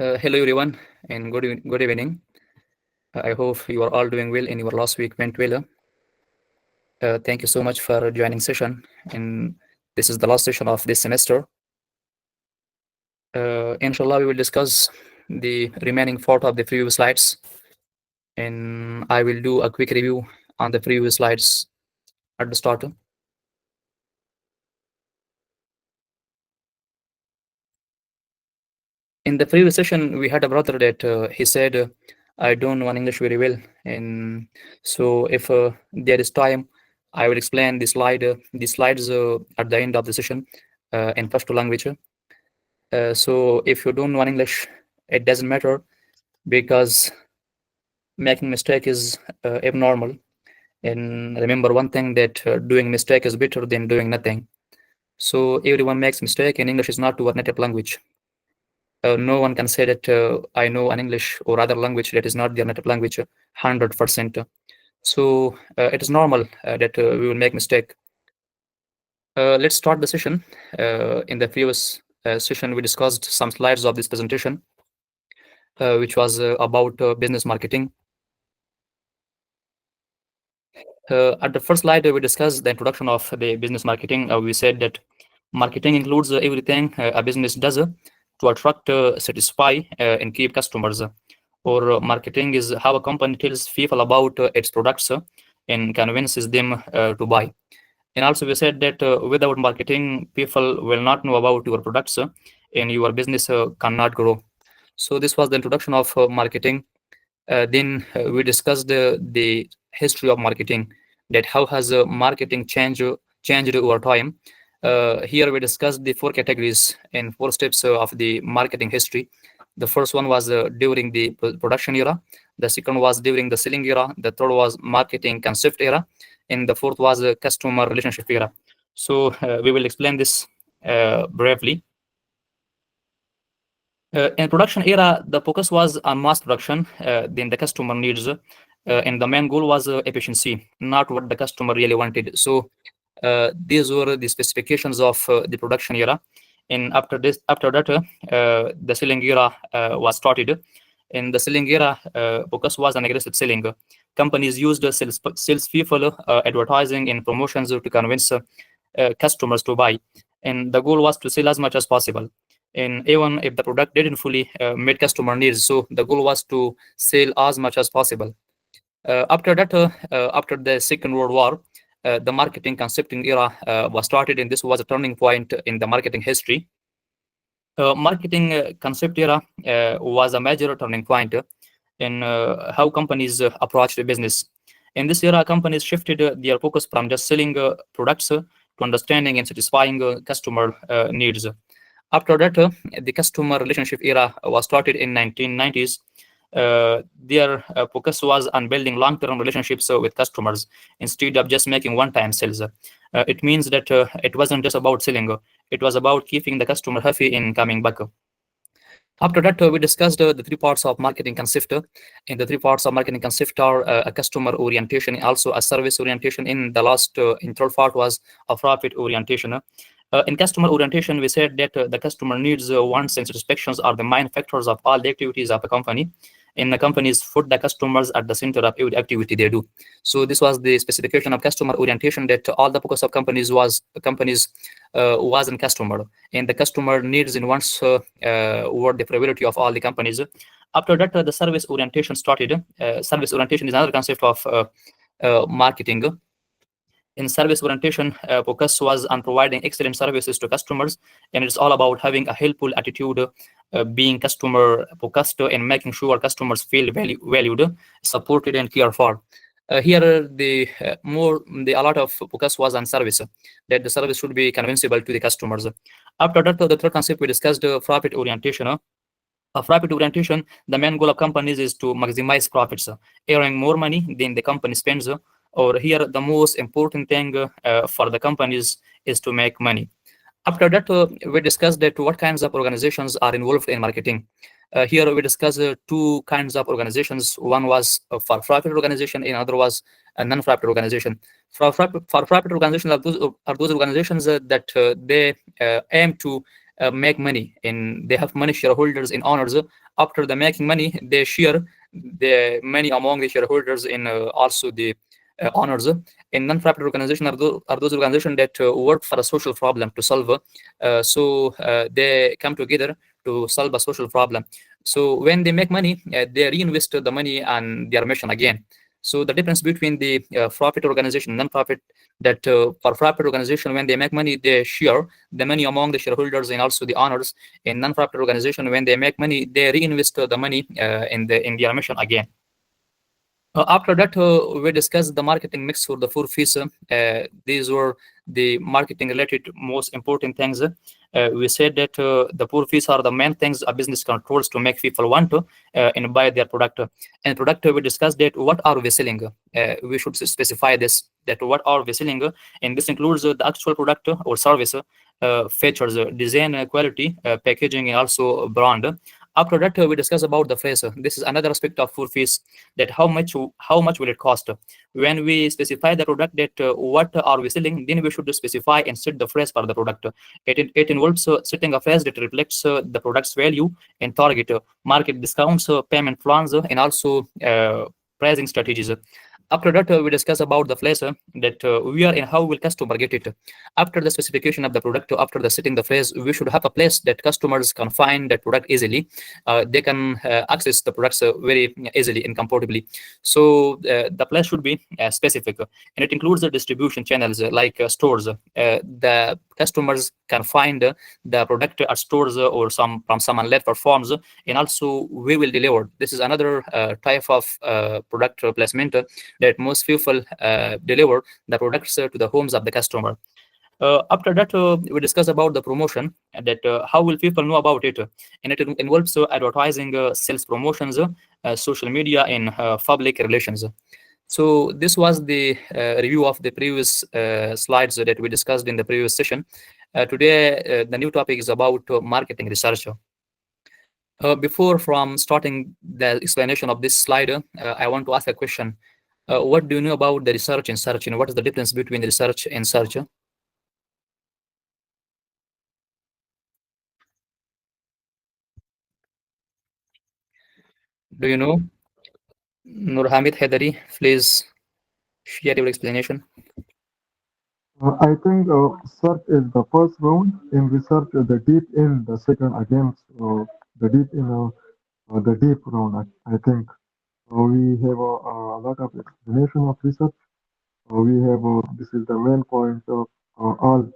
Hello everyone and good evening. I hope you are all doing well and your last week went well. Thank you so much for joining session, and this is the last session of this semester. Inshallah, we will discuss the remaining part of the previous slides, and I will do a quick review on the previous slides at the start. In the previous session, we had a brother that he said, I don't know English very well, and so if there is time, I will explain the slides at the end of the session in first language. So if you don't know English, it doesn't matter, because making mistake is abnormal. And remember one thing, that doing mistake is better than doing nothing. So everyone makes mistake, and English is not our native language. No one can say that I know an English or other language that is not their native language 100%. So it is normal that we will make mistake. Let's start the session. In the previous session, we discussed some slides of this presentation, which was about business marketing. At the first slide, we discussed the introduction of the business marketing. We said that marketing includes everything a business does to attract, satisfy, and keep customers. Or marketing is how a company tells people about its products and convinces them to buy. And also we said that without marketing, people will not know about your products and your business cannot grow. So this was the introduction of marketing. Then we discussed the history of marketing, that how has marketing changed over time. Here we discussed the 4 categories and 4 steps of the marketing history. The first one was during the production era. The second was during the selling era. The third was marketing concept era. And the fourth was the customer relationship era. So we will explain this briefly. In production era, the focus was on mass production, then the customer needs, and the main goal was efficiency, not what the customer really wanted. So these were the specifications of the production era. And after that, the selling era was started. In the selling era, focus was on aggressive selling. Companies used salespeople, advertising, and promotions to convince customers to buy. And the goal was to sell as much as possible. And even if the product didn't fully meet customer needs, so the goal was to sell as much as possible. After that, after the Second World War, the marketing concepting era was started, and this was a turning point in the marketing history. Marketing concept era was a major turning point in how companies approached the business. In this era, companies shifted their focus from just selling products to understanding and satisfying customer needs. After that, the customer relationship era was started in 1990s. Their focus was on building long-term relationships with customers instead of just making one-time sales. It means that it wasn't just about selling, it was about keeping the customer happy and coming back. After that, we discussed the 3 parts of marketing concept. And the 3 parts of marketing concept are a customer orientation, and also a service orientation. In the last, in third part was a profit orientation. In customer orientation, we said that the customer needs, wants, and satisfactions are the main factors of all the activities of a company. And the companies put the customers at the center of every activity they do. So this was the specification of customer orientation, that all the focus of companies was in customer, and the customer needs and wants were the priority of all the companies. After that, the service orientation started. Service orientation is another concept of marketing. In service orientation, focus was on providing excellent services to customers, and it's all about having a helpful attitude, being customer focused, and making sure customers feel valued, supported, and cared for. Here, a lot of focus was on service, that the service should be convincible to the customers. After that, the third concept we discussed, profit orientation. A profit orientation, the main goal of companies is to maximize profits, earning more money than the company spends. Or here, the most important thing for the companies is to make money. After that, we discussed that what kinds of organizations are involved in marketing. Here we discussed 2 kinds of organizations. One was a for-profit organization, and another was a non-profit organization. For-profit organizations are those organizations that they aim to make money, and they have money shareholders and owners After the making money, they share the money among the shareholders in also the honors. In non-profit organization are those organizations that work for a social problem to solve. They come together to solve a social problem. So when they make money, they reinvest the money on their mission again. So the difference between the profit organization and non-profit, that for profit organization, when they make money, they share the money among the shareholders and also the honors. In non-profit organization, when they make money, they reinvest the money in their mission again. After that, we discussed the marketing mix for the 4 fees. These were the marketing related most important things. We said that the 4 fees are the main things a business controls to make people want to and buy their product. And product, we discussed that what are we selling. We should specify this, that what are we selling, and this includes the actual product or service, features, design, quality, packaging, and also brand. After that, we discuss about the phrase. This is another aspect of 4 fees, that how much will it cost. When we specify the product, that what are we selling, then we should specify and set the phrase for the product. It involves setting a phrase that reflects the product's value and target, market discounts, payment plans, and also pricing strategies. After that, we discuss about the phrase, that we are and how will customer get it. After the specification of the product, after the setting the phrase, we should have a place that customers can find that product easily. They can access the products very easily and comfortably. So the place should be specific, and it includes the distribution channels like stores. The customers can find the product at stores or from some online platforms, and also we will deliver. This is another type of product placement, that most people deliver the products to the homes of the customer. After that, we discuss about the promotion, that how will people know about it, and it involves advertising, sales promotions, social media, and public relations. So this was the review of the previous slides that we discussed in the previous session. Today, the new topic is about marketing research. Before from starting the explanation of this slide, I want to ask a question. What do you know about the research and search, and what is the difference between research and search? Do you know? Nur Hamid Haidari, please share your explanation. I think search is the first round, in research the deep in the second against the deep in the deep round. I think we have a lot of explanation of research. We have this is the main point of all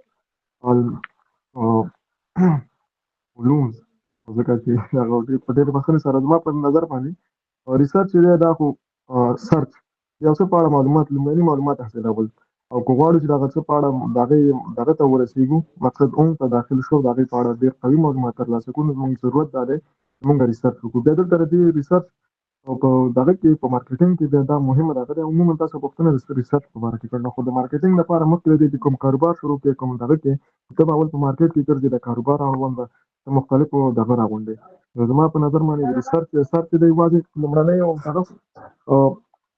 علوم ځکه چې هغه ډېر په ډېرې بښنې سره زما په نظر باندې ریسرچ چې دی دا خو سرچ یو څه په اړه معلومات لومړني معلومات حاصلول او که غواړو چې د هغه څه په اړه دغه ته ورسېږو مقصد اون ته داخل شو د هغې په اړه ډېر قوي معلومات ترلاسه کړو نو زموږ ضرورت دا دی چې موږ ریسرچ وکړو بیا دلته د دې ریسرچ او په دغه کې په مارکیټینګ کې بیا دا مهمه ده دی عموما تاسو پوښتنه د ریسرچ په باره کې کړل نو خو د مارکیټینګ لپاره مخکې د دې چې کوم کاروبار شروع کړې کوم دغه کې ته به اول په مارکیټ کې ګرځې د کاروبار اړوند مختلفو دغه راغونډې نو زما په نظر باندې ریسرچ د یوازې لومړنۍ او هغه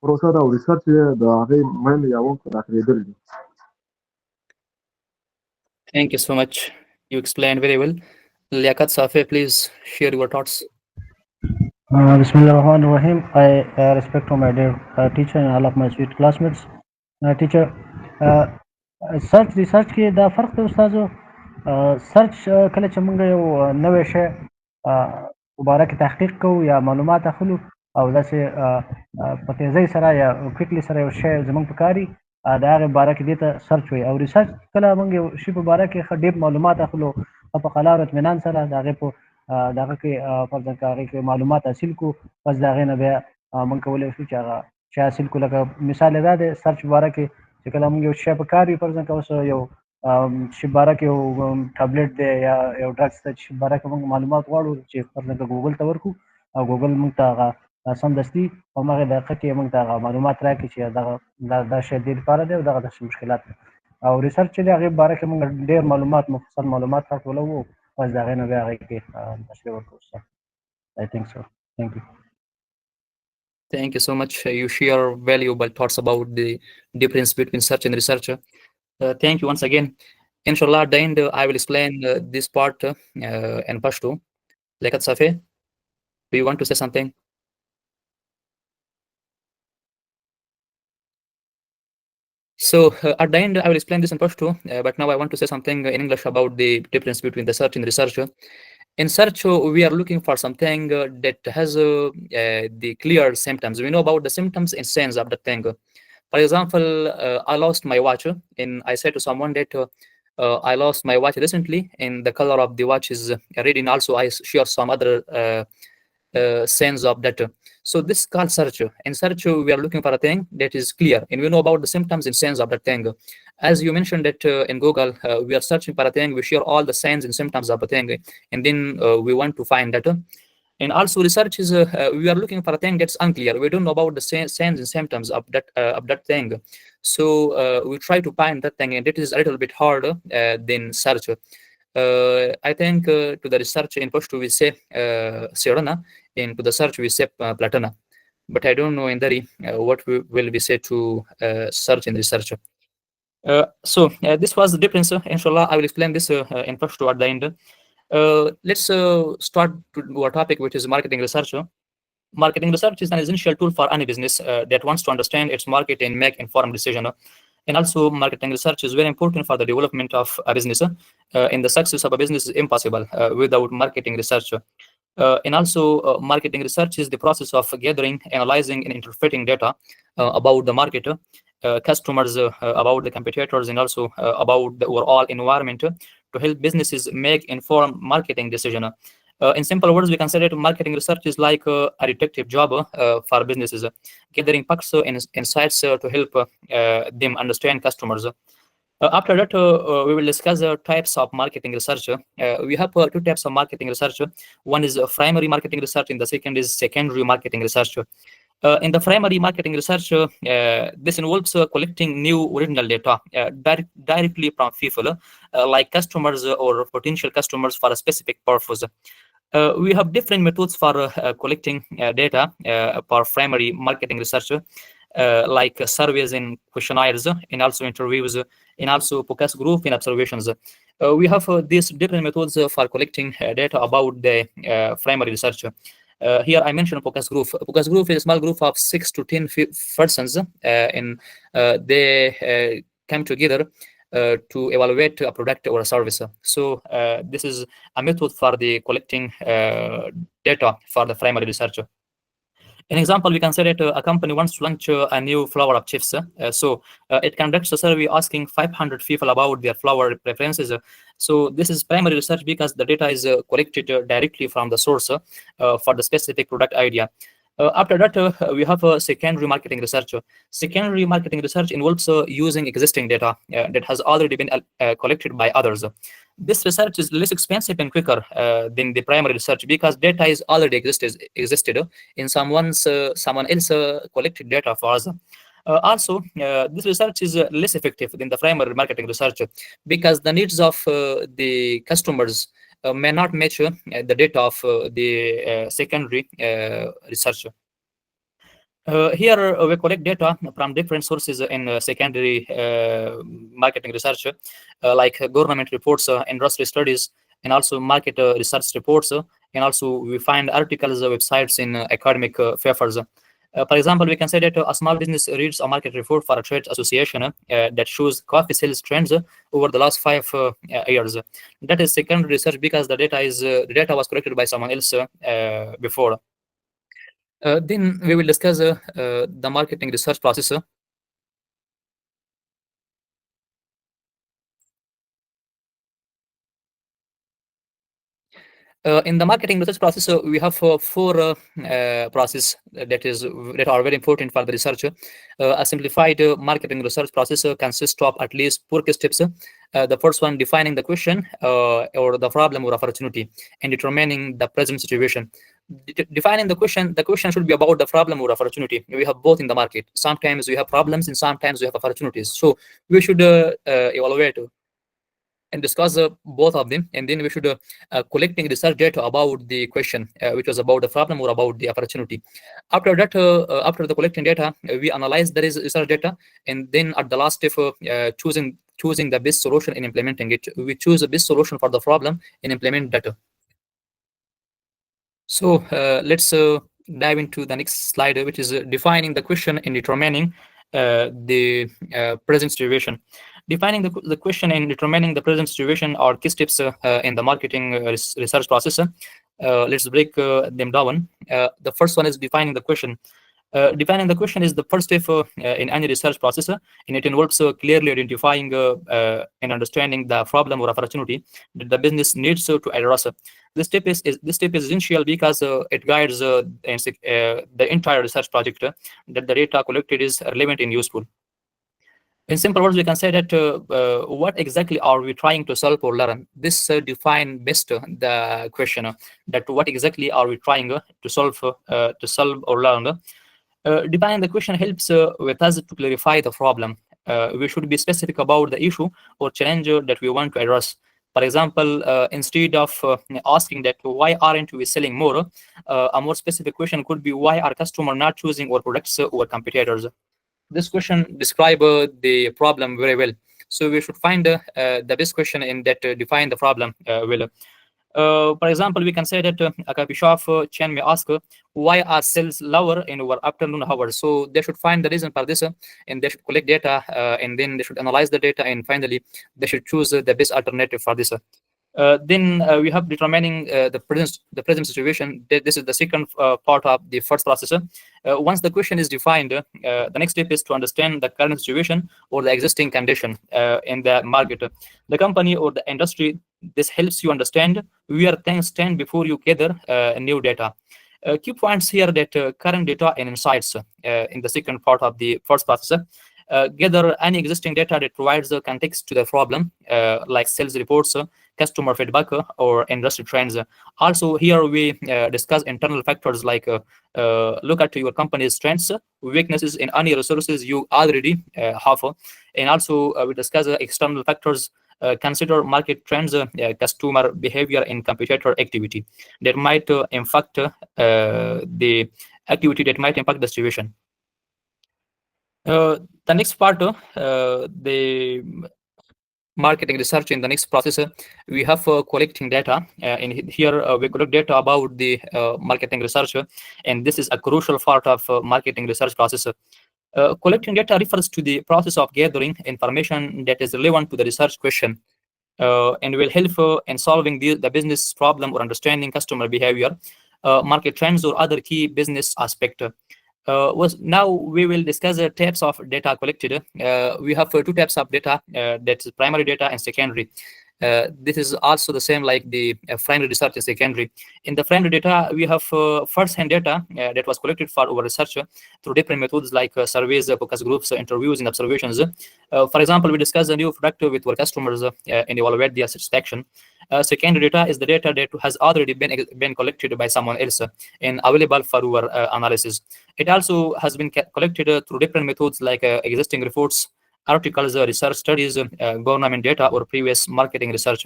پروسه ده او ریسرچ د هغې مین یا وخت داخلېدل دي. Thank you so much. You explained very well. Liaquat Safi, please share your thoughts. Bismillahirrahmanirrahim. I respect to my dear teacher and all of my sweet classmates. Teacher, research کې دا فرق دی استادو. سرچ کله چې موږ یو نوی شی په باره کې تحقیق کوو یا معلومات اخلو او داسې په تیزۍ سره یا کویکلی سره یو شی زموږ په کار وي د هغې باره کې دې ته سرچ وایي او ریسرچ کله موږ یو شي په باره کې ښه ډېر معلومات اخلو په قلار او اطمینان سره د هغې په دغه کې فرضاً که هغې کې معلومات حاصل کړو پس د هغې نه بیا موږ کولی شو چې هغه شی حاصل کړو لکه مثال یې دا دی سرچ په باره کې چې کله موږ یو شی په کار وي فرضاً که اوس یو چې باره کې یو ټابلیټ دی یا یو ډرګس دی چې باره کې موږ معلومات غواړو چې فرضاً که ګوګل ته ورکړو او ګوګل موږ ته هغه سمدستي په همغې دقیقه کې موږ ته هغه معلومات راکړي چې دا شی دې لپاره دی او دغه داسې مشکلات دی او ریسرچ چې دی هغې باره کې موږ ډېر معلومات مفصل معلومات راټولوو بس د هغې نه بیا هغې کې تشریح ورکوو استاد. I think so. Thank you. Thank you so much. You share valuable thoughts about the difference between search and research. Thank you once again. Inshallah, at the end, I will explain this part in Pashto. Liaquat Safi. Do you want to say something? So at the end, I will explain this in Pashto, but now I want to say something in English about the difference between the search and research. In search, we are looking for something that has the clear symptoms. We know about the symptoms and signs of the thing. For example, I lost my watch, and I said to someone that I lost my watch recently, and the color of the watch is red, and also I share some other signs of that. So this is called search. In search, we are looking for a thing that is clear, and we know about the symptoms and signs of that thing. As you mentioned that in Google, we are searching for a thing, we share all the signs and symptoms of a thing, and then we want to find that. And also research is we are looking for a thing that's unclear. We don't know about the signs and symptoms of that thing. So we try to find that thing, and it is a little bit harder than search. I think to the research in Pashto we say Sirana, and to the search we say Platana. But I don't know in Dari what will we say to search and research. So this was the difference. Inshallah, I will explain this in Pashto at the end. Let's start to our topic, which is marketing research. Marketing research is an essential tool for any business that wants to understand its market and make informed decisions. And also, marketing research is very important for the development of a business. And the success of a business is impossible without marketing research. And also, marketing research is the process of gathering, analyzing, and interpreting data about the market, customers, about the competitors, and also about the overall environment to help businesses make informed marketing decisions. In simple words, we consider marketing research is like a detective job for businesses, gathering facts and insights to help them understand customers. After that, we will discuss the types of marketing research. We have two types of marketing research. One is primary marketing research, and the second is secondary marketing research. In the primary marketing research, this involves collecting new original data directly from people, like customers or potential customers for a specific purpose. We have different methods for collecting data for primary marketing research, like surveys and questionnaires, and also interviews, and also focus group and observations. We have these different methods for collecting data about the primary research. Here I mentioned focus group. Focus group is a small group of 6 to 10 persons, and they come together to evaluate a product or a service. So this is a method for the collecting data for the primary research. An example, we can say that a company wants to launch a new flour of chips. So it conducts a survey asking 500 people about their flour preferences. So this is primary research because the data is collected directly from the source for the specific product idea. After that, we have secondary marketing research. Secondary marketing research involves using existing data that has already been collected by others. This research is less expensive and quicker than the primary research because data is already existed in someone else collected data for us. Also, this research is less effective than the primary marketing research because the needs of the customers may not match the data of the secondary research. Here we collect data from different sources in secondary marketing research, like government reports, industry studies, and also market research reports, and also we find articles, websites in academic papers. For example, we can say that a small business reads a market report for a trade association that shows coffee sales trends over the last 5 years. That is secondary research because the data was collected by someone else before. Then we will discuss the marketing research process. In the marketing research process, we have 4 processes that are very important for the research. A simplified marketing research process consists of at least 4 key steps. The first one, defining the question or the problem or opportunity, and determining the present situation. Defining the question should be about the problem or opportunity. We have both in the market. Sometimes we have problems and sometimes we have opportunities. So we should evaluate and discuss both of them, and then we should collecting research data about the question, which was about the problem or about the opportunity. After that, after the collecting data, we analyze the research data, and then at the last step, choosing the best solution and implementing it. We choose the best solution for the problem and implement data. So let's dive into the next slide, which is defining the question and determining the present situation. Defining the question and determining the present situation are key steps in the marketing research process. Let's break them down. The first one is defining the question. Defining the question is the first step in any research process, and it involves clearly identifying and understanding the problem or opportunity that the business needs to address. This step is essential because it guides the entire research project that the data collected is relevant and useful. In simple words, we can say that what exactly are we trying to solve or learn? This define best the question that what exactly are we trying to solve or learn. Defining the question helps with us to clarify the problem. We should be specific about the issue or challenge that we want to address. For example, instead of asking that why aren't we selling more, a more specific question could be why are customers not choosing our products over competitors? This question describes the problem very well. So we should find the best question in that define the problem well. For example, we can say that a coffee shop chain may ask why are sales lower in our afternoon hours. So they should find the reason for this, and they should collect data, and then they should analyze the data, and finally they should choose the best alternative for this. Then we have determining the present situation. This is the second part of the first process. Once the question is defined, the next step is to understand the current situation or the existing condition in the market, the company or the industry. This helps you understand where things stand before you gather new data. Key points here that current data and insights in the second part of the first process. Gather any existing data that provides context to the problem, like sales reports, customer feedback, or industry trends. Also, here we discuss internal factors like look at your company's strengths, weaknesses, and any resources you already have. And also, we discuss external factors. Consider market trends, customer behavior, and competitor activity that might impact the situation. The next part, the marketing research in the next process, we have collecting data. And here we collect data about the marketing research, and this is a crucial part of marketing research process. Collecting data refers to the process of gathering information that is relevant to the research question and will help in solving the business problem or understanding customer behavior, market trends, or other key business aspect. Now we will discuss the types of data collected. We have two types of data, that's primary data and secondary. This is also the same like the primary research and secondary. In the primary data, we have first-hand data that was collected for our research through different methods like surveys, focus groups, interviews, and observations. For example, we discuss a new product with our customers and evaluate their satisfaction. Secondary data is the data that has already been collected by someone else and available for our analysis. It also has been collected through different methods like existing reports, articles, research studies, government data, or previous marketing research.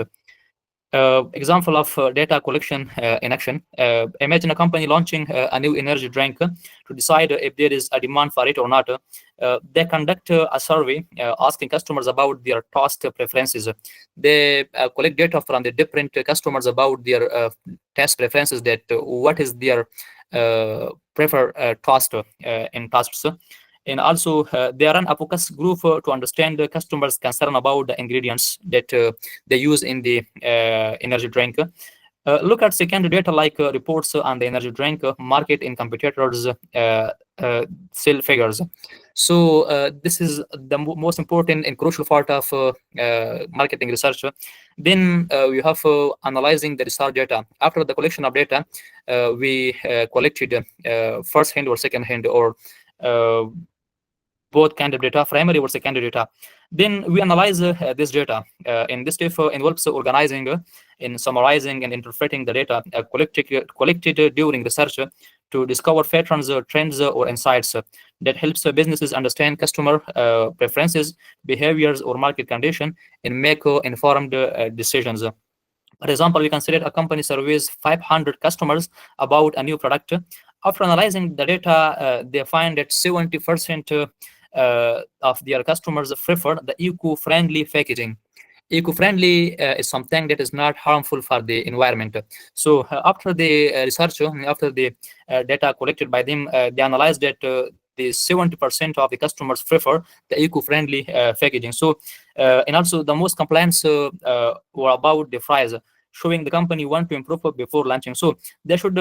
Example of data collection in action. Imagine a company launching a new energy drink. To decide if there is a demand for it or not, they conduct a survey asking customers about their taste preferences. They collect data from the different customers about their taste preferences, that what is their preferred taste in tasks. And also, they run a focus group to understand the customers' concern about the ingredients that they use in the energy drink. Look at secondary data like reports on the energy drink market and competitors' sale figures. So this is the most important and crucial part of marketing research. Then we have analyzing the research data. After the collection of data, we collected first-hand or second-hand or both kind of data, primary or secondary data. Then we analyze this data. And this step involves organizing and summarizing and interpreting the data collected during research to discover patterns, trends, or insights that helps businesses understand customer preferences, behaviors, or market condition and make informed decisions. For example, we consider a company surveys 500 customers about a new product. After analyzing the data, they find that 70% of their customers prefer the eco-friendly packaging. eco-friendly is something that is not harmful for the environment. So after the research, after the data collected by them, they analyzed that the 70% of the customers prefer the eco-friendly packaging. So and also the most complaints were about the fries, showing the company want to improve before launching. So they should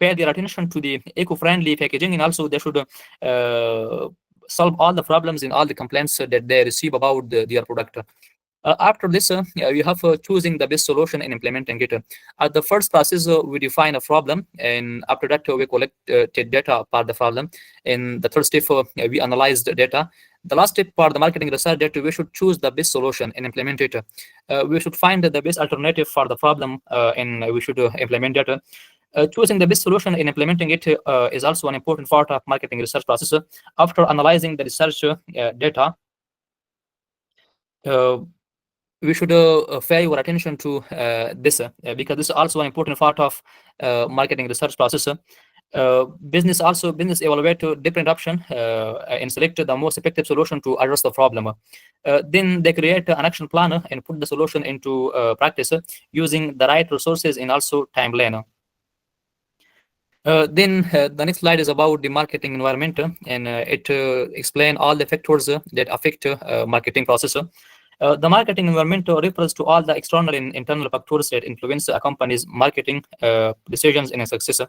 pay their attention to the eco-friendly packaging, and also they should solve all the problems and all the complaints that they receive about their product. After this, we have choosing the best solution and implementing it. At the first process, we define a problem, and after that, we collect data about the problem. In the third step, we analyze the data. The last step for the marketing research, that we should choose the best solution and implement it. We should find the best alternative for the problem, and we should implement it. Choosing the best solution and implementing it is also an important part of marketing research process. After analyzing the research data, we should pay your attention to this because this is also an important part of marketing research process. Business evaluate different option and select the most effective solution to address the problem. Then they create an action plan and put the solution into practice using the right resources and also timeline. Then the next slide is about the marketing environment, and it explains all the factors that affect marketing process. The marketing environment refers to all the external and internal factors that influence a company's marketing decisions and success.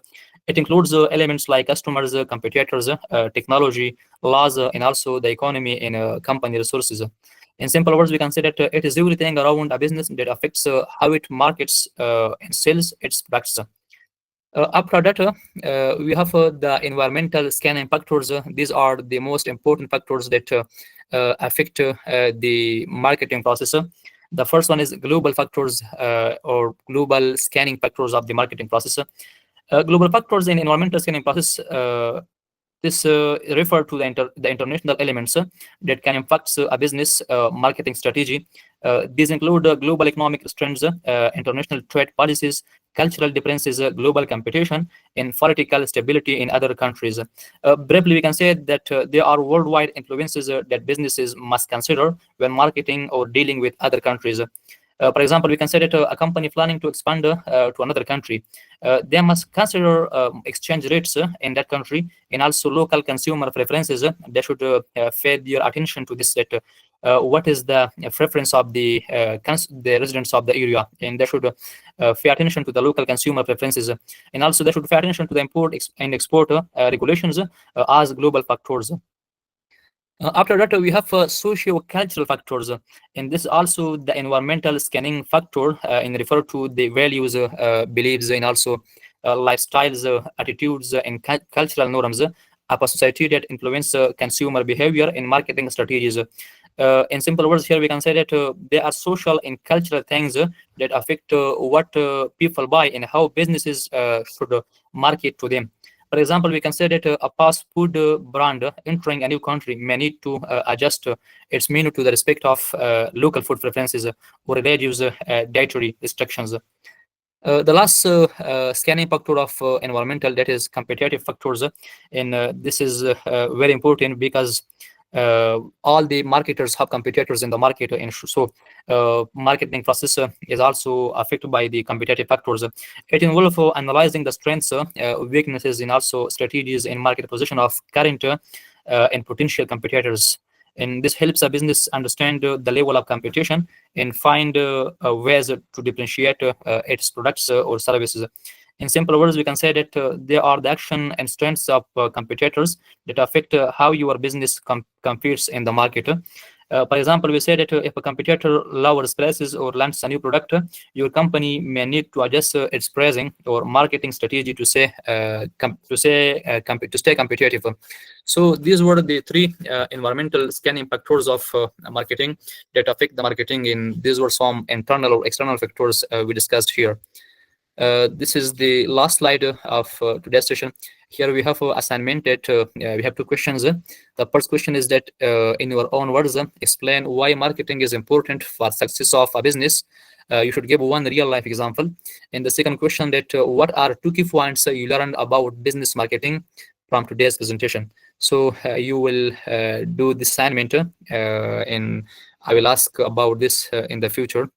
It includes elements like customers, competitors, technology, laws, and also the economy and company resources. In simple words, we can say that it is everything around a business that affects how it markets and sells its products. After that, we have the environmental scanning factors. These are the most important factors that affect the marketing process. The first one is global factors or global scanning factors of the marketing process. Global factors in environmental scanning process, this refer to the international elements that can impact a business marketing strategy. These include global economic trends, international trade policies, cultural differences, global competition, and political stability in other countries. Briefly, we can say that there are worldwide influences that businesses must consider when marketing or dealing with other countries. For example, we can say that a company planning to expand to another country, they must consider exchange rates in that country and also local consumer preferences. They should pay their attention to this, that what is the preference of the residents of the area, and they should pay attention to the local consumer preferences, and also they should pay attention to the import and export regulations as global factors. After that, we have socio-cultural factors, and this is also the environmental scanning factor and refer to the values, beliefs, and also lifestyles, attitudes, and cultural norms of a society that influence consumer behavior and marketing strategies. In simple words, here we can say that there are social and cultural things that affect what people buy and how businesses should market to them. For example, we can say that a fast food brand entering a new country may need to adjust its menu to the respect of local food preferences or religious dietary restrictions. The last scanning factor of environmental, that is competitive factors, and this is very important because all the marketers have competitors in the market, and so marketing process is also affected by the competitive factors. It involves analyzing the strengths, weaknesses, and also strategies in market position of current and potential competitors. And this helps a business understand the level of competition and find ways to differentiate its products or services. In simple words, we can say that there are the action and strengths of competitors that affect how your business competes in the market. For example, we say that if a competitor lowers prices or launches a new product, your company may need to adjust its pricing or marketing strategy to stay competitive. So these were the three environmental scanning factors of marketing that affect the marketing, and these were some internal or external factors we discussed here. This is the last slide of today's session. Here we have assignment that we have two questions. The first question is that in your own words, explain why marketing is important for success of a business. You should give one real life example. And the second question, that what are 2 key points you learned about business marketing from today's presentation. So you will do the assignment in I will ask about this in the future.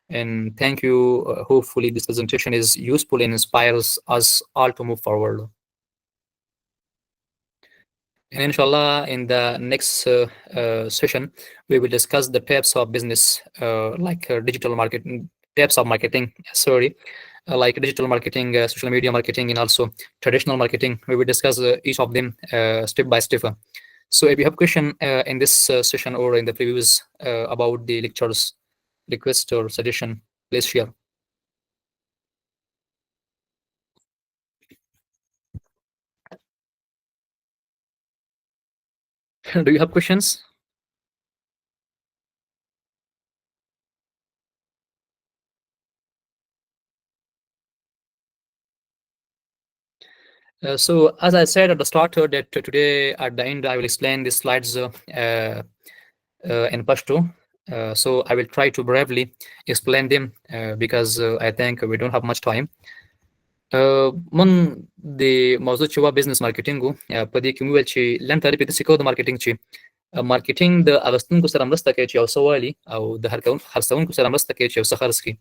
And thank you. Hopefully this presentation is useful and inspires us all to move forward. And inshallah, in the next session, we will discuss the types of business, like digital marketing, types of marketing, like digital marketing, social media marketing, and also traditional marketing. We will discuss each of them step by step. So if you have question in this session or in the previews about the lectures, request or suggestion, please share. Do you have questions? So as I said at the start, that today at the end I will explain the slides in Pashto. So I will try to bravely explain them because I think we don't have much time. من د موضوع چې وا بزنس مارکیټینګ په دې کې مویل چې لن تعریف د سکو د مارکیټینګ چې مارکیټینګ د اغستونکو سره مرسته کوي چې یو سوالي او د خرڅونکو سره مرسته کوي چې یو څه خرڅ کړي.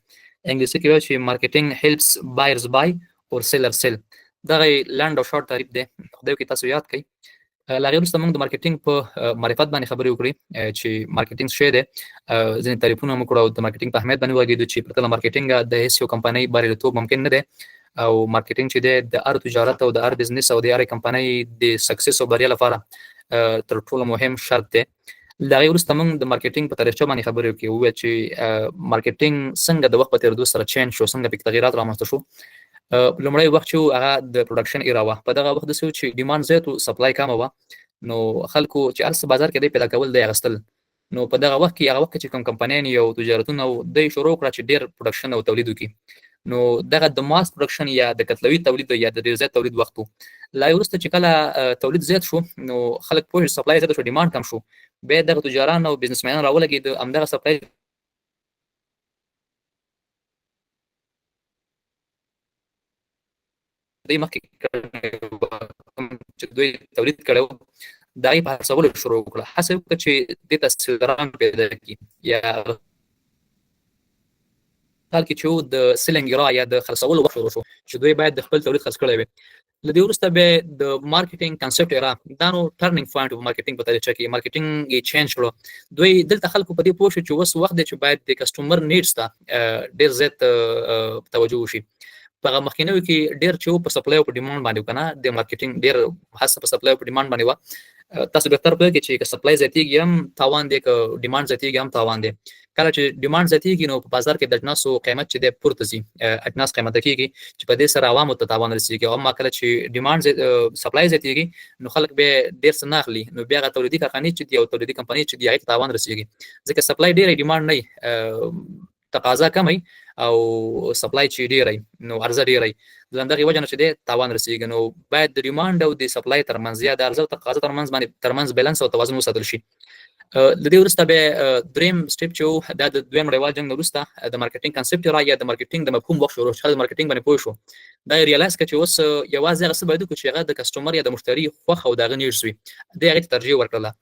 انګلیسي کې وایي چې مارکیټینګ helps buyers buy or sellers sell. دغه لاند او شارټ تعریف دی. خدای کې تاسو یاد کړئ. لاغه وروسته موږ د مارکیټینګ په معرفت باندې خبرې وکړې چې مارکیټینګ څه دی. ځینې تعریفونه موږ کړو او د مارکیټینګ په اهمیت باندې وغږیدو چې پرته له مارکیټینګ د هیڅ یو کمپنۍ بریالیتوب ممکن نه دی. او مارکیټینګ چې دی د هر تجارت او د هر بزنس او د هر کمپنۍ د سکسس او بریا لپاره تر ټولو مهم شرط دی. لاغه وروسته موږ د مارکیټینګ په طریقه باندې خبرې وکړو چې مارکیټینګ څنګه د وخت په تیریدو سره چینج شو، څنګه په تغیرات رامنځته شو. لومړی وخت چې هغه د پروډکشن ایرا وه، په دغه وخت د چې ډیماند زیات او سپلای کم وه، نو خلکو چې ارس بازار کې دی پیدا کول دی اغستل. نو په دغه وخت کې چې کوم کمپنیان یو تجارتونه د شروع کړه چې ډیر پروډکشن او تولید وکړي، نو دغه د ماس پروډکشن یا د کتلوي تولید یا د ډیر زیات تولید وخت لا وروسته چې کله تولید زیات شو، نو خلک پوه سپلای زیات شو، ډیماند کم شو، به دغه تجاران او بزنسمنان راولګي د امدغه سپلای دوی مخکې چې دوی تولید کړو دا یې په حسابولو شروع وکړه، حسب وکړه چې دې ته سیلران پیدا کړي یا حال کې چې د سیلینګ را یا د خرڅولو وخت شروع شو چې دوی باید د خپل تولید خرڅ کړی وي. له دې وروسته به د مارکیټینګ کنسپټ ایرا دا نو ټرنینګ پوینټ په مارکیټینګ په طریقه کې مارکیټینګ یې چینج کړو. دوی دلته خلکو په دې پوه شو چې اوس وخت دی چې باید د کسټمر نیډز ته ډېر زیات توجه وشي. په مخکینو کې ډېر چې په سپلای او په ډیماند باندې وکنه د مارکیټینګ ډېر حسب په سپلای او په ډیماند باندې و. تاسو به تر پوهیږئ چې سپلای زیاتیږي هم تاوان دی، که ډیماند زیاتیږي هم تاوان دی. کله چې ډیماند زیاتیږي نو په بازار کې د اجناسو قیمت چې دی پورته ځي، اجناس قیمته کېږي چې په دې سره عوامو ته تاوان رسیږي. او اما کله چې ډیماند سپلای زیاتیږي نو خلک به ډېر څه نه اخلي، نو بیا هغه تولیدي کارخانې چې دي او تولیدي کمپنۍ چې دي هغې ته تاوان رسیږي، ځکه سپلای ډېری ډیماند نه تقاضا کمي او سپلای چې ډېری نو عرضه ډېری، د همدغې وجه نه چې دی تاوان رسیږي. نو باید د ډیماند او د سپلای ترمنځ یا د عرضه او تقاضا ترمنځ بیلنس او توازن وساتل شي. د دې وروسته به دریم سټیپ چې دا د دویم نړیوال جنګ وروسته د مارکیټینګ کنسپټ را یا د مارکیټینګ د مفهوم وخت شروع شو، د مارکیټینګ باندې پوه شو. دا ریالایز کړ چې اوس یوازې هغه څه باید وکړو چې هغه د کسټمر یا د مشتري خوښه او د هغه نیډز وي، دې هغې ته ترجیح ورکړله.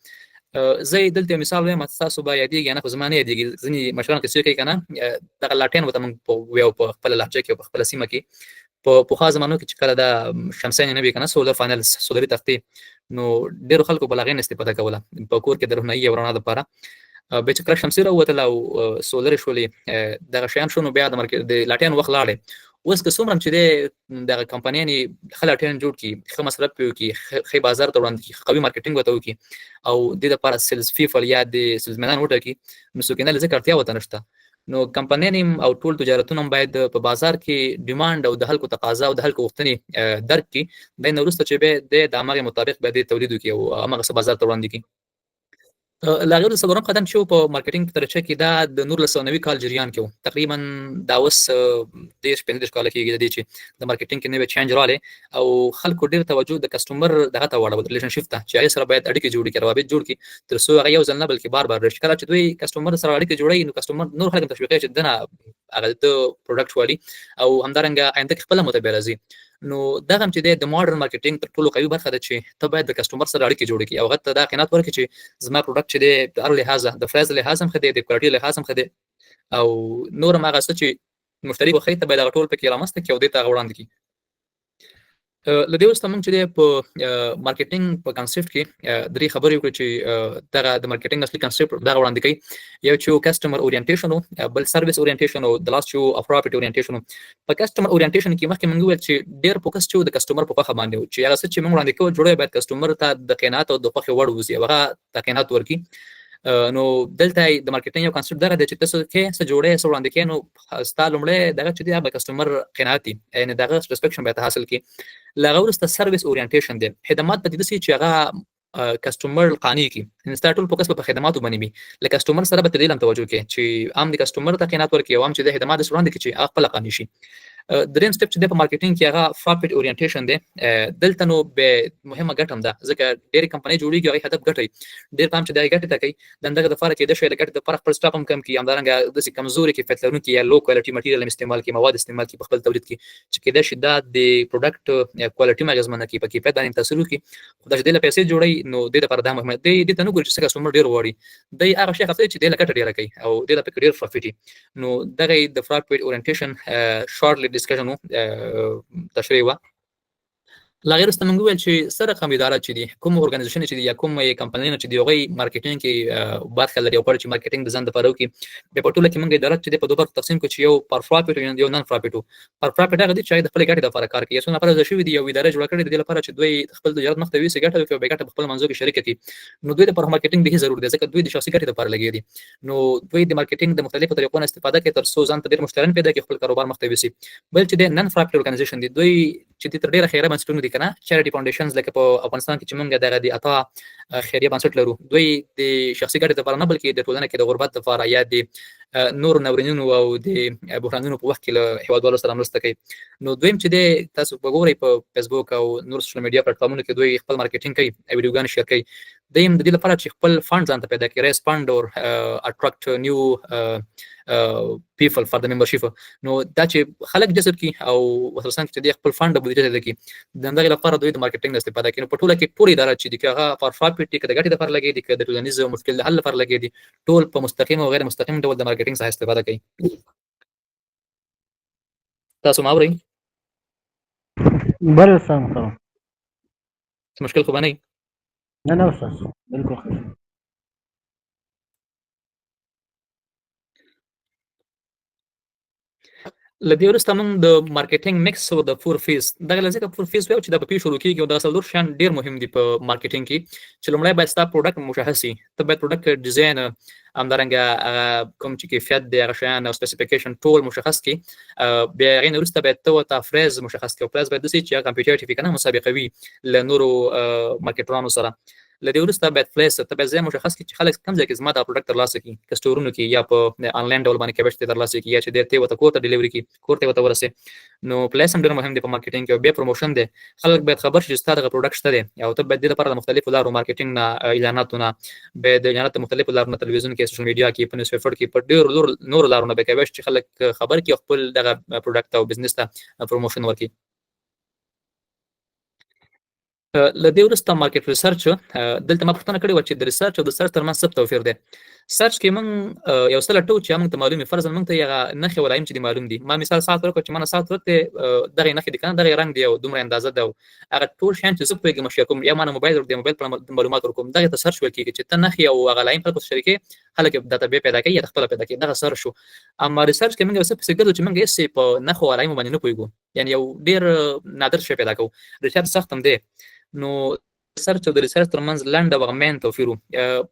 زه دلته مثال وایم، تاسو به یادېږي نه، خو زما نه یادېږي، ځینې مشران کیسې کوي که نه، دغه لاټین ورته موږ ویو په خپله لهجه کې او په خپله سیمه کې. په پخوا زمانو کې چې کله دا شمسیانې نه وي که نه، سولر پانلز، سولري تختې، نو ډېرو خلکو به له هغې نه استفاده کوله په کور کې د روښنایي او رڼا دپاره. بیا چې کله شمسي راووتله او سولرې شولې دغه شیان شو، نو بیا د لاټین وخت لاړې. اوس که څومره چې دی دغه کمپنیانې ښه لاټین جوړ کړي، ښه مصرف پرې وکړي، ښې بازار ته وړاندې کړي، قوي مارکیټینګ ورته وکړي او دې دپاره سیلز پیپل یا د سیلزمینان وټاکي، نو څوک یې نه ځکه اړتیا ورته نشته. نو کمپنیانې او ټول تجارتونه هم باید په بازار کې ډیماند او د خلکو تقاضا او د خلکو غوښتنې درک کړي، دی نه وروسته چې بیا دی د همغې مطابق بیا دې تولید وکړي او همغه څه بازار ته وړاندې کړي. له هغې وروسته څلورم قدم چې و په مارکیټینګ په طریقه کې دا د 1990 کال جریان کې و، تقریبا دا اوس 10-15 کاله کېږي د دې چې د مارکیټینګ کې نوی چینج راغلی او خلکو ډېر توجه د کسټمر دغه ته واړول، ریلیشنشپ ته، چې هغې سره باید اړیکې جوړې کړي، روابط جوړ کړي، تر څو هغه یو ځل نه بلکې بار بار راشي. کله چې دوی کسټمر سره اړیکې جوړوي نو کسټمر نور خلک هم تشویقوي چې دنه هغه د پروډکټ والي او همدارنګه آینده کې خپله متبع راځي. نو دغه هم چې د ماډرن مارکیټینګ تر ټولو قوي برخه ده چې ته باید د کسټمر سره اړیکې جوړې کړې او هغه ته دا قناعت ورکړي چې زما پروډکټ چې دی د هر لحاظه د پرایس لحاظ هم ښه دی د کوالټي لحاظ هم ښه دی او نور هم هغه څه چې مشتری وخی ته باید هغه ټول پکې رامنځته کړي او دې ته هغه وړاندې کړي. له دې وروسته موږ چې دی په مارکیټینګ په کانسپټ کې درې خبرې وکړو چې دغه د مارکیټینګ اصلي کانسپټ دغه وړاندې کوي. یو چې کسټمر اورینټیشن بل سرویس اورینټیشن او د لاست چې پروفیټ اورینټیشن. په کسټمر اورینټیشن کې مخکې موږ ویل چې ډېر فوکس چې د کسټمر په خوښه باندې چې هغه څه چې موږ وړاندې کوو جوړه باید کسټمر ته د قناعت او د خوښې وړ ووسي هغه ته قناعت ورکړي. نو دلته د مارکیټینګ یو کانسپټ دغه دی چې تاسو کې څه جوړې څه وړاندې کوي نو ستا لومړی دغه چې دی هغه کسټمر قناعت یعنې دغه سټیسفیکشن باید حاصل کړي. له هغه وروسته سرویس اورینټیشن دی خدمات په دې داسې چې هغه کسټمر قانع کړي یعنې ستا ټول فوکس په خدماتو باندې وي له کسټمر سره به ته دې هم توجه کوې چې عام د کسټمر ته قناعت ورکړي او عام چې د خدمات داسې وړاندې کړي چې هغه خپله قانع شي. دریم سټپ چې دی په مارکیټینګ کې هغه پروفیټ اورینټیشن دی. دلته نو به مهمه ګټه هم ده ځکه ډېرې کمپنۍ جوړېږي هغوی هدف ګټوي ډېر پام چې د هغې ګټې ته کوي د همدغه دپاره کېدای شي د ګټې دپاره خپل سټاف هم کم کړي همدارنګه داسې کمزوري کیفیت لرونکي یا لو کوالټي مټیریل هم استعمال کړي مواد استعمال کړي په خپل تولید کې چې کېدای شي دا د پروډکټ کوالټي هم اغېزمنه کړي په کیفیت باندې تاثیر وکړي. خو دا چې دی له پیسې جوړوي نو دې دپاره دا مهمه دی دې ته نه ګوري چې څه کسټمر ډېر غواړي دی هغه شی خرڅوي چې دی له ګټه ډېره کوي او دی له پکې ډېر پروفیټ وي. نو دغه د پروفیټ اورینټیشن شارټلی ډسکشن تشریح وه. له هغې وروسته موږ وویل چې څه رقم اداره چې دي کوم ارګنایزیشن چې دي یا کوم کمپنۍ چې دي هغوی مارکیټینګ کې برخه لري او غواړي چې مارکیټینګ د ځان دپاره وکړي. بیا په ټوله کې موږ اداره چې دی په دوه برخو تقسیم کړو چې یو پر پروفیټ او یو نن پروفیټ و. پر پروفیټ هغه دي چې د خپلې ګټې دپاره کار کوي. یو څو نفره شوي دي یو اداره جوړه کړې د دې لپاره چې دوی خپل تجارت مخ ته یوسي ګټه وکړي او بیا ګټه په خپل منځو کې شریکه کړي. نو دوی دپاره مارکیټینګ بېخي ضرور دی ځکه دوی د شخصي ګټې دپاره لګیا دي. نو دوی د مارکیټینګ د مختلفو طریقو نه استفاده کوي تر څو ځان ته ډېر مشتریان پیدا کړي خپل کاروبار مخ ته یوسي. بل چې دی نن پروفیټ ارګنایزیشن دي دوی چې دي تر ډېره خیریه بنسټونه دي که نه چیریټي فاونډیشنز لکه په افغانستان کې چې موږ دغه د عطا خیریه بنسټ لرو دوی د شخصي ګټې دپاره نه بلکې د ټولنه کې د غربت دپاره یا د نورو ناورینونو او د بحرانونو په وخت کې له هېوادوالو سره مرسته کوي. نو دویم چې دی تاسو وګورئ په فیسبوک او نور سوشل میډیا پلیټفارمونو کې دوی خپل مارکیټینګ کوي او ویډیوګانې شیر کوي. دویم د دې لپاره چې خپل فنډ ځان ته پیدا کړي ریس فنډ او اټراکټ نیو پیپل فار د ممبرشپ. نو دا چې خلک جذب کړي او خصوصا چې د خپل فنډ بودیجه پیدا کړي د همدغې لپاره دوی د مارکیټینګ نه استفاده کوي. نو په ټوله کې ټول اداره چې دي که هغه فار پروفیټ دي که د ګټې دپاره لګیا دي که د ټولنیز مشکل د حل لپاره لګیا دي ټول په مستقیم او غیر مستقیم ډول د مارکیټینګ څخه استفاده کوي. تاسو ما اورئ؟ بله استاد محترم مشکل خو به نه وي؟ نه استاد بالکل. له دې وروسته موږ د مارکیټینګ میکس او د فور فیز دغه له ځکه فور فیز وایو چې دا په پی شروع کېږي او دغه څلور شیان ډېر مهم دي په مارکیټینګ کې چې لومړی باید ستا پروډکټ مشخص وي. ته باید پروډکټ ډیزاین همدارنګه کوم چې کیفیت دی هغه شیان او سپیسیفیکیشن ټول مشخص کړي. بیا هغې نه وروسته باید ته ورته فریز مشخص کړي او فریز باید داسې چې هغه کمپیټیټیو وي که نه مسابقه وي له نورو مارکیټرانو سره. له دې وروسته باید فلیس ته باید ځای مشخص کړي چې خلک کوم ځای کې زما دا پروډکټ ترلاسه کړي که سټورونو کې یا په آنلاین ډول باندې کیبش ته ترلاسه کړي یا چې ډېر ته ورته کور ته ډیلیوري کړي کور ته ورته ورسې. نو پلیس هم ډېر مهم دی په مارکیټینګ کې. او بیا پروموشن دی خلک باید خبر شي چې ستا دغه پروډکټ شته دی او ته باید دې لپاره د مختلفو لارو مارکیټینګ نه اعلاناتو نه باید د اعلانات د مختلفو لارو نه تلویزیون کې سوشل میډیا کې په نیوز پیپر کې په ډېرو نورو لارو نه به کیبش چې خلک خبر کړي او خپل دغه پروډکټ او بزنس ته پروموشن ورکړي. له دې وروسته مارکیټ ریسرچ دلته ما پوښتنه کړې وه چې د ریسرچ او د سرچ ترمنځ څه توپیر دی. سرچ کې موږ یو څه لټو چې موږ ته معلوم وي فرضاً موږ ته هغه نښې ولایم چې دي معلوم دي. ما مثال ساعت ورکړ چې ما نه ساعت ورکړی دغې نښې دي که نه دغې رنګ دی او دومره اندازه ده او هغه ټول شیان چې زه پوهېږم شیر کوم یا ما نه موبایل ورکړي موبایل پر معلومات ورکوم دغې ته سرچ ویل کېږي چې ته نښې او هغه لایم خلکو سره شریکې خلک یې درته بیا پیدا کوي یا خپله پیدا کوي دغه سرچ شو. اما ریسرچ کې موږ یو څه پسې ګرځو چې موږ هېڅ په نښو او لایمو باندې نه پوهېږو یعنې یو ډېر نادر شی پیدا کوو. ریسرچ سخت هم دی. نو ریسرچ او د ریسرچ ترمنځ لنډ او مین توپیر و.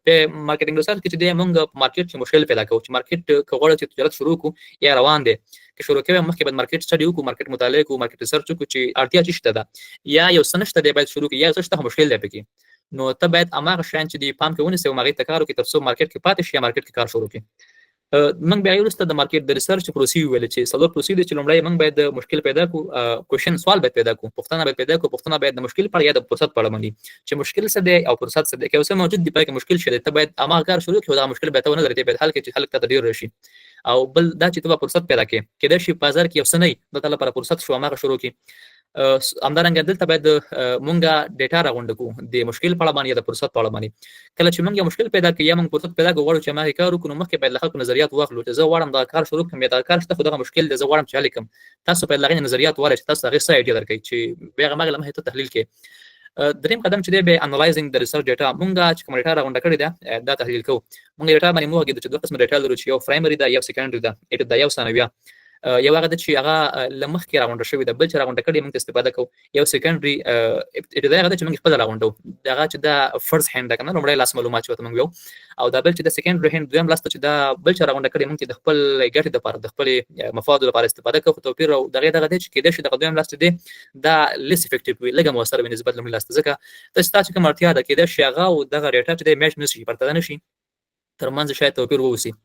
په مارکیټینګ ریسرچ کې چې دی موږ په مارکیټ کې مشکل پیدا کوو چې مارکیټ که غواړو چې تجارت شروع کړو یا روان دی که شروع کوي مخکې باید مارکیټ سټډي وکړو مارکیټ مطالعه کړو مارکیټ ریسرچ وکړو چې اړتیا څه شته ده یا یو څه نشته دی باید شروع کړي یا څه شته مشکل دی پکې. نو ته باید هماغه شیان چې دي پام کې ونیسې او هغې ته کار وکړې تر څو مارکیټ کې پاتې شي یا مارکیټ کې کار شروع کړي. موږ بیا وروسته د مارکیټ د ریسرچ پروسې وویلې چې څلور پروسې دي چې لومړی موږ باید د مشکل پیدا کړو کوېشن سوال باید پیدا کړو پوښتنه باید پیدا کړو پوښتنه باید د مشکل په اړه یا د فرصت په اړه باندې چې مشکل څه دی او فرصت څه دی که یو څه موجود دی پای کې مشکل شته ته باید هماغه کار شروع کړې او دغه مشکل باید ته ونه لرې ته باید حل کړې چې خلک ته ډېر راشي. او بل دا چې ته به فرصت پیدا کړې کېدای شي په بازار کې یو څه نه وي د تا لپاره فرصت شو هماغه شروع کړي. همدارنګه دلته باید مونږه ډیټا راغونډ کوو د مشکل په اړه باندې یا د فرصت په اړه باندې. کله چې مونږ یو مشکل پیدا کړو یا مونږ فرصت پیدا کړو غواړو چې ما کار وکړو، مخکې باید له خلکو نظریات واخلو چې زه غواړم دا کار شروع کړم یا دا کار شته خو دغه مشکل دی زه غواړم چې حل کړم. تاسو باید لغې نظریات واورئ چې تاسو هغه څه ایډیا درکړي چې بیا هغه لمحه ته تحلیل کړئ. دریم قدم چې دی به انالایزینګ د ریسرچ ډیټا. مونږه چې کوم ډیټا راغونډ کړی ده دا تحلیل کوو. مونږ ډیټا باندې موږ چې دوه قسم ډیټا لرو چې یو پرایمري ده یو سیکنډري ده. دا یو ثانویه یو هغه چې هغه لمخ کې راغونډ شوی ده، بل چې راغونډ کړي موږ استفاده کوو. یو سیکنډري دا هغه چې موږ خپل راغونډو دا چې دا فرض هند کنه لومړی لاس معلومات چې موږ یو او دا بل چې د سیکنډري هند دویم لاس چې دا بل چې راغونډ کړي موږ د خپل ګټې لپاره د خپل مفادو لپاره استفاده کوو. توپیر او دغه دغه چې کېدای شي د دویم لاس دی دا لیس افیکټیو وي لږه موثر به نسبت لومړي لاس ځکه تاسو کوم اړتیا ده کېدای شي هغه او دغه ډیټا چې د میچ نشي پرتله نشي ترمنځ شاید توپیر ووسی.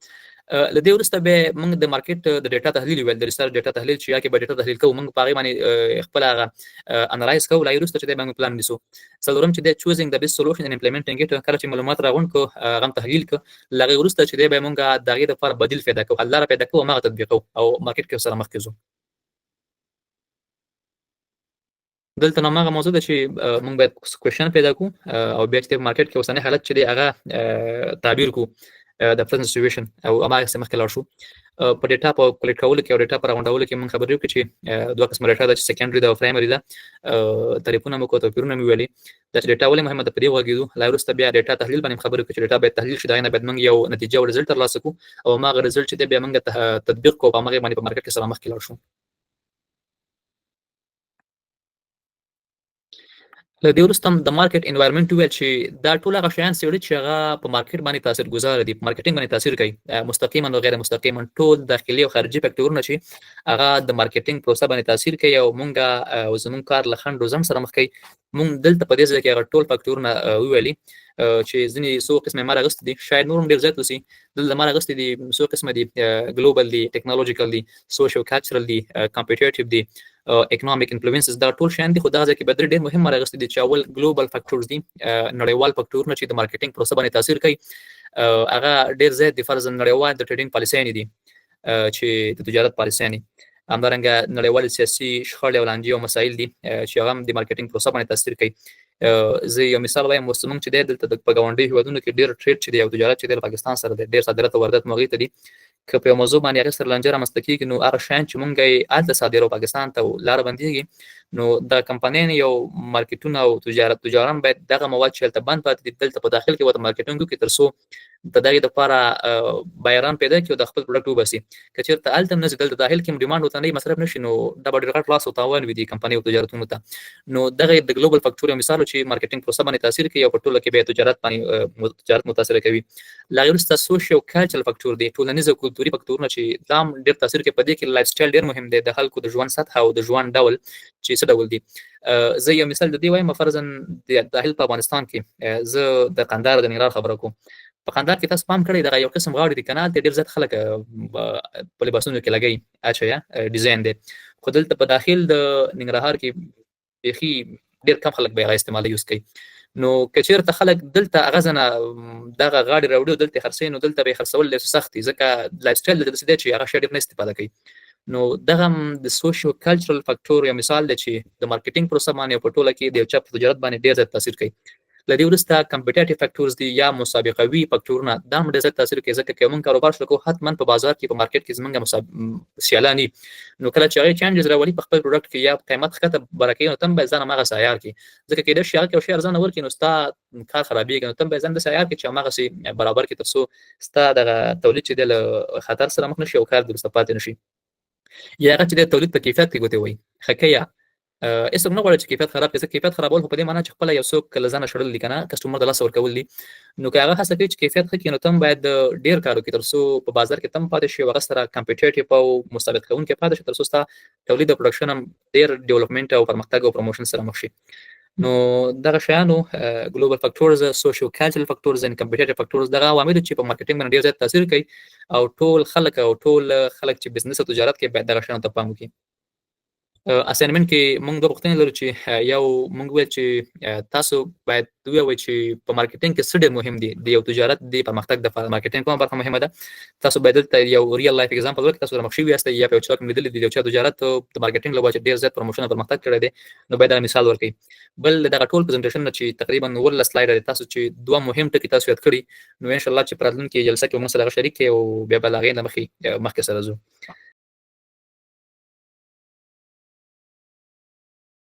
لدې ورسته به موږ د مارکیټ د ډیټا تحلیل ویل د ریسرچ ډیټا تحلیل چې یا کې به ډیټا تحلیل کوو موږ په هغه باندې خپل هغه انالایز کوو. لای ورسته چې د موږ پلان نیسو. څلورم چې د چوزینګ د بیست سولوشن ان امپلیمنټینګ اټ کله چې معلومات راغون کو هغه تحلیل کو لغه ورسته چې د به موږ دغه لپاره بدیل پیدا کوو حل لاره پیدا کوو هغه تطبیقو او مارکیټ کې سره مخ کېږو. دلته نو هغه موضوع ده چې موږ باید کوېشن پیدا کوو او بیا چې مارکیټ کې اوسنۍ حالت چې دی هغه تعبیر کوو د پرزنت سچویشن او هغه څه مخکې لاړ شو. په ډیټا په کلیکټ کولو کې او ډیټا په راغونډولو کې موږ خبرې وکړو چې دوه قسم ډیټا ده چې سیکنډري ده او پرایمري ده. تعریفونه مو کوو توپیرونه مې ویلي دا چې ډیټا ولې مهمه ده په دې وغږیدو. لا وروسته بیا ډیټا تحلیل باندې خبرې وکړو چې ډیټا باید تحلیل شي دا نه باید موږ یو نتیجه او رزلټ ترلاسه کړو او هغه رزلټ چې دی بیا موږ تطبیق کوو هغه باندې په مارکیټ کې سره مخکې لاړ شو. له دې وروسته د مارکیټ انوایرنمنت ویل چې دا ټول هغه شیان چې هغه په مارکیټ باندې تاثیرګذار دي، په مارکیټینګ باندې تاثیر کوي مستقیما او غیر مستقیما. ټول داخلي او خارجي فاکټورونه چې هغه د مارکیټینګ پروسه باندې تاثیر کوي او مونږ او زموږ کار له خنډ روزم سره مخ کوي. مونږ دلته په دې ځای کې هغه ټول فاکټورونه ویلي چې ځینې څو قسمه مار غست دي شاید نورم ډیر زیات وسی. دلته مار غست دي څو قسمه دي ګلوبال دي ټیکنالوژیکل دي سوشل کلچرل دي کمپټیټیو دي اکونومیک انفلوئنسز. دا ټول شیان دي خو دغه ځکه بدر ډیر مهم راغستي دي چې اول ګلوبال فاکټورز دي نړیوال فاکټورونه چې د مارکیټینګ پروسه باندې تاثیر کوي هغه ډیر زیات د فرض نړیوال د ټریډینګ پالیسي نه دي چې د تجارت پالیسي نه. همدارنګه نړیوال سیاسي شخړې او لانجې او مسایل دي چې هغه د مارکیټینګ پروسه باندې تاثیر کوي. زه یو مثال وایم موږ چې دلته د پګاونډي هیوادونو کې ډیر ټریډ چې دی او تجارت چې د پاکستان سره ډیر صادرات او واردات موږ ته دي که په موضوع باندې هغه سره لانجه رامنځته کیږي نو هغه شان چې مونږ یې الته صادرو پاکستان ته لار بنديږي نو د کمپنۍ یو مارکیټونه او تجاران باید دغه مواد چې الته بند پاتې دي دلته په داخل کې وته مارکیټینګ کې ترسو د دغه لپاره بایران پیدا کړي او د خپل پروډکټ وباسي. کچیر ته الته نه دلته داخل کې ډیماند وته نه مصرف نشي نو دا ډېر غټ لاس او تاوان وي دي کمپنۍ او تجارتونو ته. نو دغه د ګلوبال فاکټور مثال چې مارکیټینګ پروسه باندې تاثیر کوي او په ټوله کې به تجارت باندې تجارت متاثر کوي. لا یوستا سوشل کلچرل فاکټور دی ټولنیز او کلتوري فاکټورونه چې دام ډېر تاثیر کوي په دې کې لایف سټایل ډېر مهم دی د خلکو د ژوند سطح او د ژوند ډول چې څه ډول دي. زه یو مثال د دې وایم فرضاً د داخل په افغانستان کې زه د قندهار د ننګرهار خبره کوم. په قندهار کې تاسو پام کړئ دغه یو قسم غاړي د کانال ته ډېر زیات خلک په لباسونو کې لګي اچھا ډیزاین دی خو دلته په داخل د ننګرهار کې بيخي ډېر کم خلک به استعمال یوز کوي. نو کچیر ته خلک دلته اغازنه دغه غاړي راوړي دلته خرڅین نو دلته به خرڅول له سختي ځکه لایف سټایل د دې چې هغه شډیر نه استفاده کوي. نو دغه د سوشل کلچرل فاکټور یو مثال دی چې د مارکیټینګ پروسه باندې په ټوله کې د چپ تجارت باندې ډېر زیات تاثیر کوي. لدی ورسته کمپټیټیو فاکټورز دي یا مسابقوي فاکټورونه دا هم ډېر زیات تاثیر کوي ځکه چې موږ کاروبار شروع کوو حتما په بازار کې په مارکیټ کې زمونږ سیالانی نو کله چې هغه چینجز راولي په خپل پروډکټ کې یا قیمت خطه برکې نو تم به ځان هغه سیار کې ځکه کې د شیار کې او شیار ځان ورکې نو ستا کار خرابېږي نو تم به ځان د سیار کې چې هغه سي برابر کې ترسو ستا د تولید چې د خطر سره مخ نشي او کار درسته پاتې نشي یا هغه چې د تولید په کیفیت کې ګوتې وي خکیا اسم نه غواړي چې کیفیت خراب کړي کیفیت خرابول په دې معنی چې خپل یو څوک لزانه شړل لیکنه کسٹمر د لاس ور کول دي نو که هغه هڅه کوي چې کیفیت ښه کړي نو تم باید ډیر کارو کې ترسو په بازار کې تم پاتې شي او سره کمپټیټیو او مسابقت کوونکې پاتې شي ترسو ستا تولید او پروډکشن هم ډیر ډیولپمنٹ او پرمختګ او پروموشن سره مخ شي. نو دغه شیانو ګلوبال فاکټورز سوشل کلچرل فاکټورز ان کمپټیټیو فاکټورز دغه عوامل چې په مارکیټینګ باندې ډیر زیات تاثیر کوي او ټول خلک چې بزنس او تجارت کې باید دغه شیانو ته پام وکړي. اساینمنت کې موږ دوه پوښتنې لرو چې یو موږ ویل چې تاسو باید ووایئ چې په مارکیټینګ کې څه ډېر مهم دي د یو تجارت د پرمختګ لپاره مارکیټینګ کومه برخه مهمه ده تاسو باید دلته یو ریل لایف اگزامپل ورکړئ تاسو مخ شوي یاستئ یا په یو چا کې لیدلي دي یو چا تجارت د مارکیټینګ لپاره ډېر زیات پروموشن او پرمختګ کړی دی نو باید مثال ورکړئ بل دغه ټول پریزنټیشن چې تقریبا 19 سلاید دي تاسو چې دوه مهم ټکي تاسو یاد کړئ نو ان شاء الله چې په راتلونکي جلسه کې موږ سره شریک کړئ او بیا بل هغې نه مخکې سره ځو